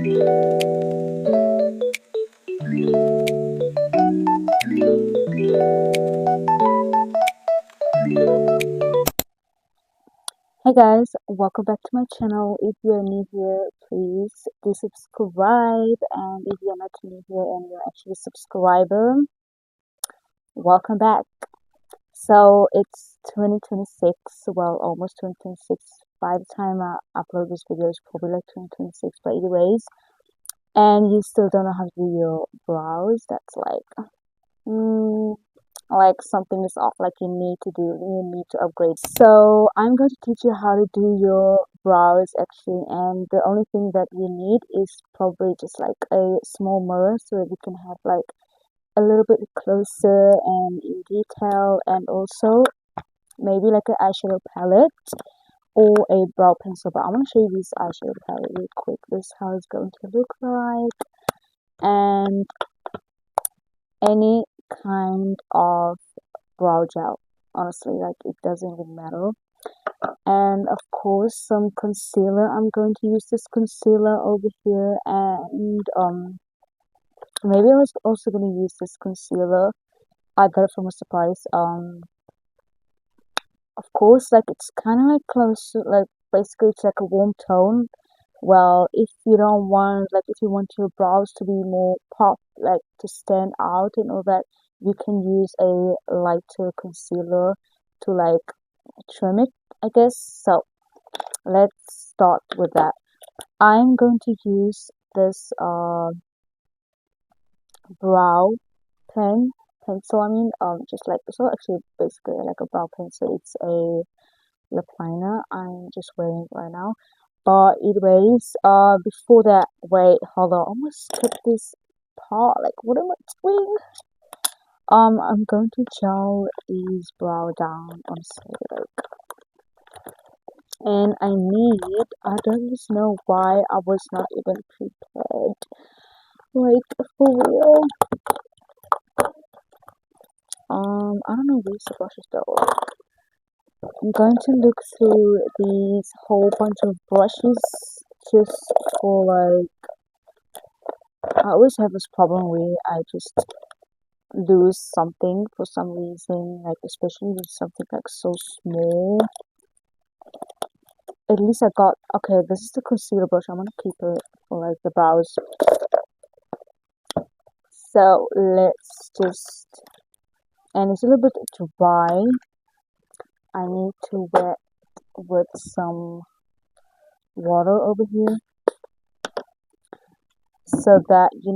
Hey guys, welcome back to my channel. If you're new here, please do subscribe, and if you're not new here and you're actually a subscriber, welcome back. So it's 2026, well, almost 2026. By the time I upload this video, it's probably like 2026, but anyways, and you still don't know how to do your brows. That's like something is off, like you need to upgrade. So I'm going to teach you how to do your brows actually, and the only thing that you need is probably just like a small mirror so that you can have like a little bit closer and in detail, and also maybe like an eyeshadow palette or a brow pencil. But I'm going to show you this eyeshadow palette real quick. This is how it's going to look like, and any kind of brow gel, honestly, like it doesn't even matter. And of course some concealer. I'm going to use this concealer over here, and maybe I was also going to use this concealer. I got it from a surprise. Of course, like it's kind of like close to, like, basically it's like a warm tone. Well, if you don't want, like, if you want your brows to be more pop, like to stand out and all that, you can use a lighter concealer to like trim it, I guess. So let's start with that. I'm going to use this brow pencil. Just like, so actually basically like a brow pencil. It's a lip liner. I'm just wearing it right now. But anyways, before that, wait, hold on, I almost skipped this part. Like, what am I doing? I'm going to gel these brow down, honestly, like, and I don't just know why I was not even prepared. Like, for real. I don't know these brushes though. I'm going to look through these whole bunch of brushes just for like, I always have this problem where I just lose something for some reason, like especially with something like so small. At least I got, okay, this is the concealer brush. I'm gonna keep it for like the brows. So let's just, and it's a little bit dry. I need to wet with some water over here so that you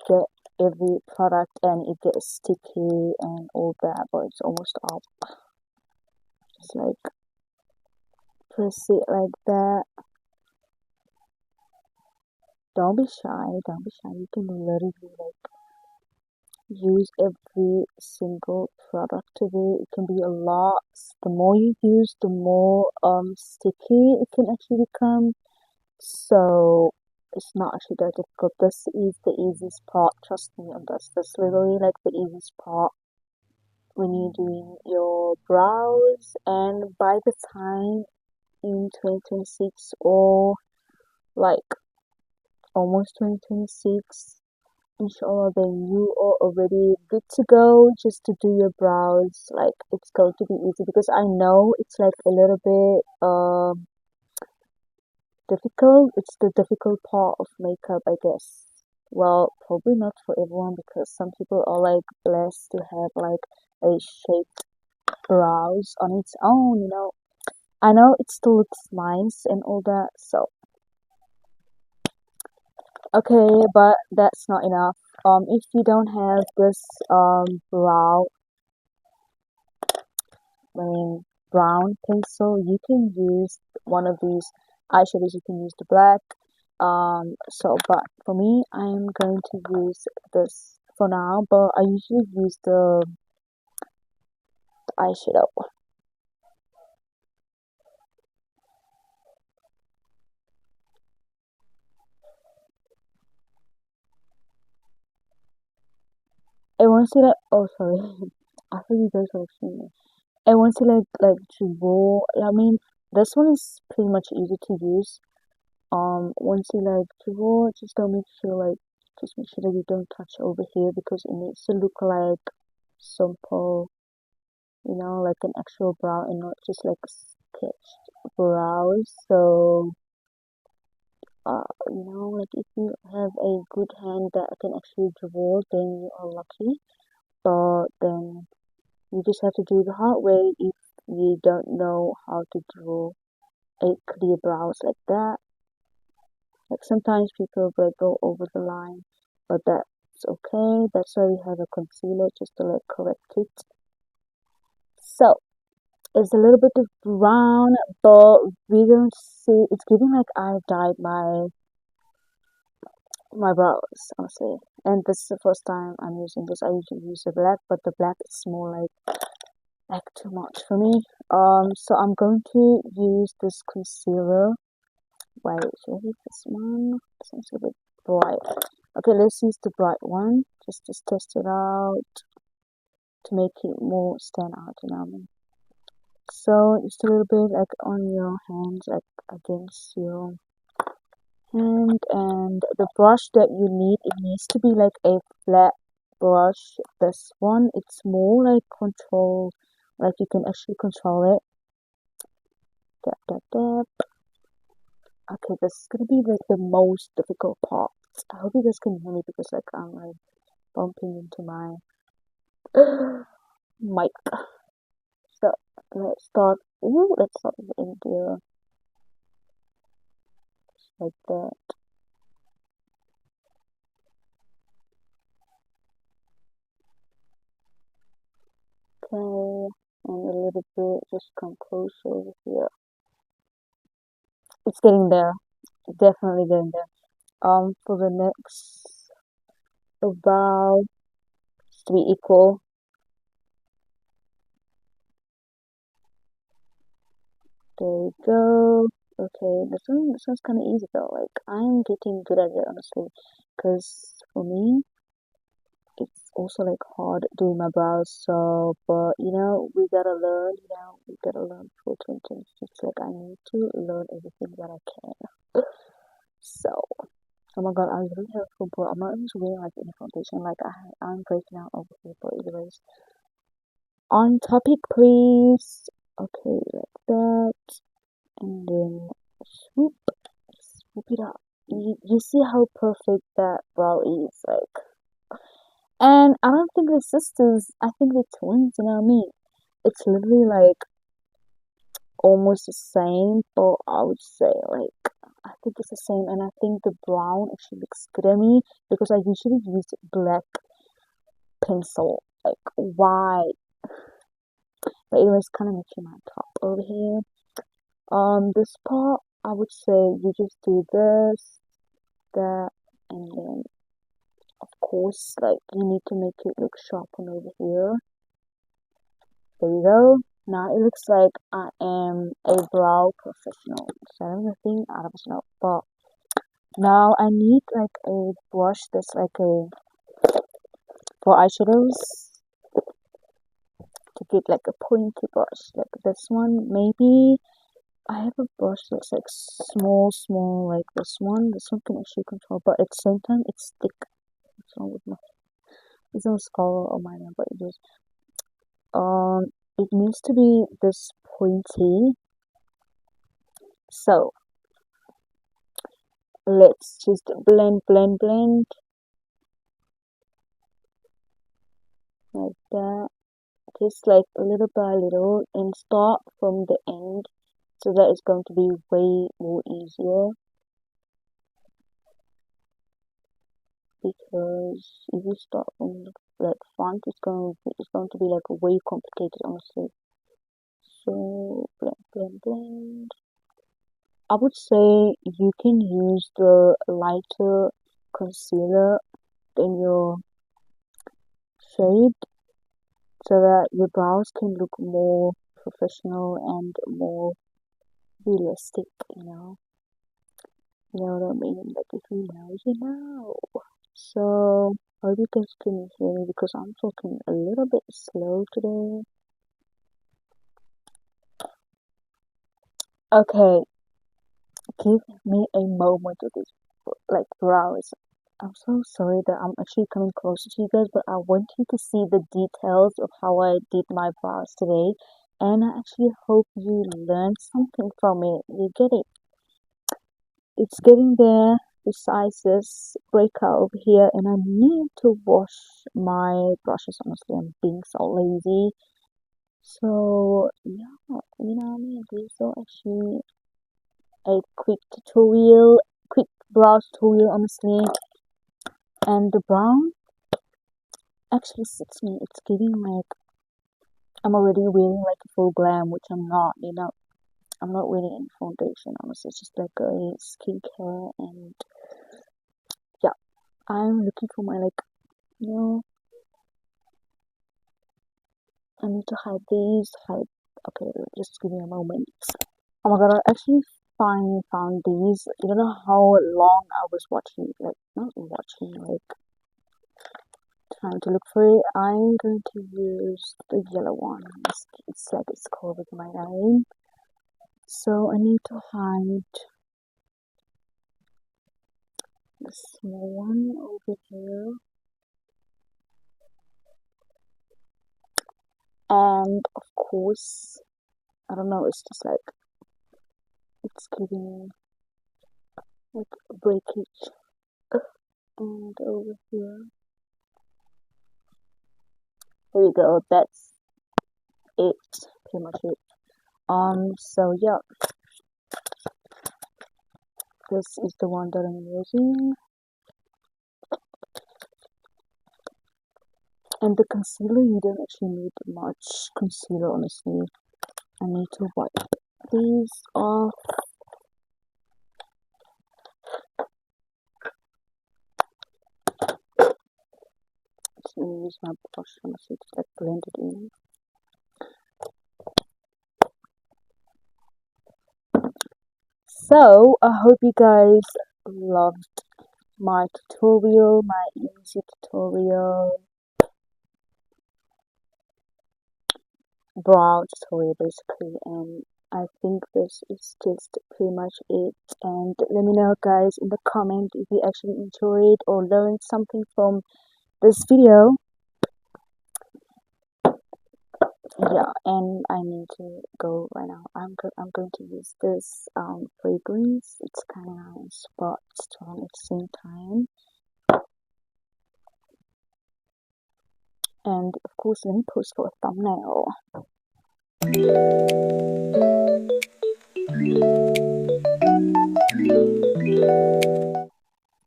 get every product and it gets sticky and all that, but it's almost up. Just like press it like that. Don't be shy, don't be shy. You can literally like use every single product today. It can be a lot. The more you use, the more sticky it can actually become. So it's not actually that difficult. This is the easiest part, trust me on this. This is literally like the easiest part when you're doing your brows. And by the time in 2026, or like almost 2026, inshallah, then you are already good to go just to do your brows. Like, it's going to be easy, because I know it's like a little bit difficult. It's the difficult part of makeup, I guess. Well, probably not for everyone, because some people are like blessed to have like a shaped brows on its own. I know it still looks nice and all that, so okay, but that's not enough. If you don't have this brow, I mean brown pencil, you can use one of these eyeshadows. You can use the black. But for me, I'm going to use this for now. But I usually use the eyeshadow. And once you like, oh sorry, I thought you guys were seeing me. And once you like draw, I mean, this one is pretty much easy to use. once you like draw, just don't make sure like just make sure that you don't touch over here because it needs to look like simple, you know, like an actual brow and not just like sketched brows. So you know, like if you have a good hand that can actually draw, then you are lucky. But then you just have to do the hard way if you don't know how to draw a clear brows like that. Like sometimes people like go over the line, but that's okay. That's why we have a concealer just to like correct it. So it's a little bit of brown, but we don't see it's giving like I've dyed my brows, honestly. And this is the first time I'm using this. I usually use the black, but the black is more like too much for me. So I'm going to use this concealer. Wait, should I use this one? This one's a bit bright. Okay, let's use the bright one. Just test it out to make it more stand out, you know what I mean? So just a little bit like on your hands, like against your hand, and the brush that you need, it needs to be like a flat brush. This one, it's more like control, like you can actually control it. Tap, tap, tap. Okay, this is gonna be like the most difficult part. I hope you guys can hear me because like I'm like bumping into my mic. So let's start. Ooh, let's start with India like that. Okay, and a little bit just come closer over here. It's getting there. Definitely getting there. For the next about to be equal. There we go. Okay, this one's kind of easy though. Like I'm getting good at it honestly, because for me it's also like hard doing my brows. So, but you know we gotta learn. You know we gotta learn for 2026. Like I need to learn everything that I can. So, oh my god, I really have full bro. I'm not even wearing like any foundation. Like I'm breaking out over here. But anyways, on topic, please. Okay, like that, and then swoop, swoop it up. You see how perfect that brow is, like. And I don't think they're sisters. I think they're twins. You know what I mean? It's literally like almost the same, but I would say like I think it's the same, and I think the brown actually looks good on me because I usually use black pencil. Like why? But anyways, kind of making my top over here. This part I would say you just do this, that, and then of course like you need to make it look sharp on over here. There you go. Now it looks like I am a brow professional. So everything out of snow. But now I need like a brush that's like a for eyeshadows to get like a pointy brush like this one. Maybe I have a brush that's like small like this one. This one can actually control, but at the same time it's thick. What's wrong with my? It's no scar on my name, but it is. It needs to be this pointy. So let's just blend like that, just like little by little, and start from the end so that it's going to be way more easier, because if you start from the like front it's going to be like way complicated honestly. So blend. I would say you can use the lighter concealer in your shade so that your brows can look more professional and more realistic, you know. You know what I mean? Like if you know, you know. So I hope you guys can hear me because I'm talking a little bit slow today. Okay, Give me a moment with this like brows. I'm so sorry that I'm actually coming closer to you guys, but I want you to see the details of how I did my brows today. And I actually hope you learned something from it. You get it? It's getting there. The sizes break out over here, and I need to wash my brushes. Honestly, I'm being so lazy. So yeah, you know what I mean. This is actually a quick tutorial, quick brow tutorial, honestly. And the brown actually suits me. It's giving like I'm already wearing like a full glam, which I'm not. You know, I'm not wearing any foundation. Honestly, it's just like a skincare, and yeah, I'm looking for my like you know. I need to hide these. Hide. Okay, just give me a moment. Oh my god, I actually finally found these. You don't know how long I was watching, like not watching, like trying to look for it. I'm going to use the yellow one. It's like it's called with my name. So I need to hide the small one over here. And of course, I don't know, it's just like it's giving like breakage. And over here. There we go, that's it. Pretty much it. So yeah, this is the one that I'm using. And the concealer, you don't actually need much concealer, honestly. I need to wipe these off. Just use my brush, honestly, to like blend it in. So, I hope you guys loved my tutorial, my easy tutorial, brow tutorial basically, and I think this is just pretty much it. And let me know guys in the comment if you actually enjoyed or learned something from this video. Yeah, and I need to go right now. I'm going to use this fragrance. It's kind of nice but strong at the same time. And of course, let me pose for a thumbnail.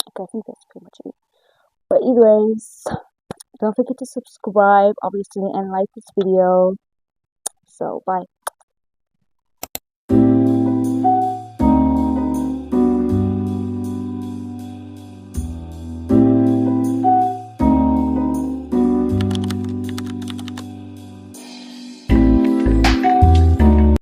Okay, I think that's pretty much it. But anyways, don't forget to subscribe, obviously, and like this video. So, bye.